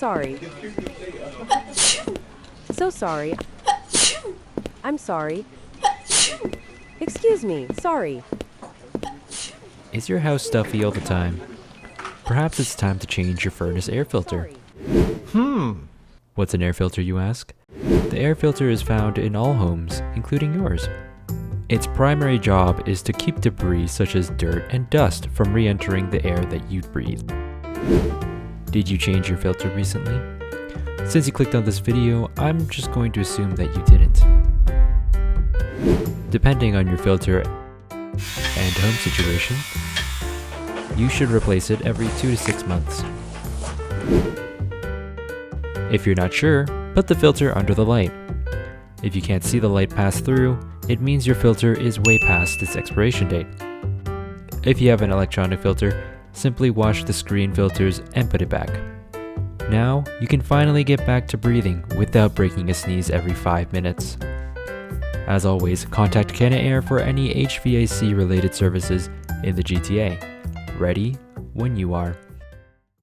sorry. So sorry. I'm sorry. Excuse me, sorry. Is your house stuffy all the time? Perhaps it's time to change your furnace air filter. What's an air filter, you ask? The air filter is found in all homes, including yours. Its primary job is to keep debris such as dirt and dust from re-entering the air that you breathe. Did you change your filter recently? Since you clicked on this video, I'm just going to assume that you didn't. Depending on your filter and home situation, you should replace it every 2 to 6 months. If you're not sure, put the filter under the light. If you can't see the light pass through, it means your filter is way past its expiration date. If you have an electronic filter, simply wash the screen filters and put it back. Now, you can finally get back to breathing without breaking a sneeze every 5 minutes. As always, contact Cana-Air for any HVAC related services in the GTA. Ready when you are.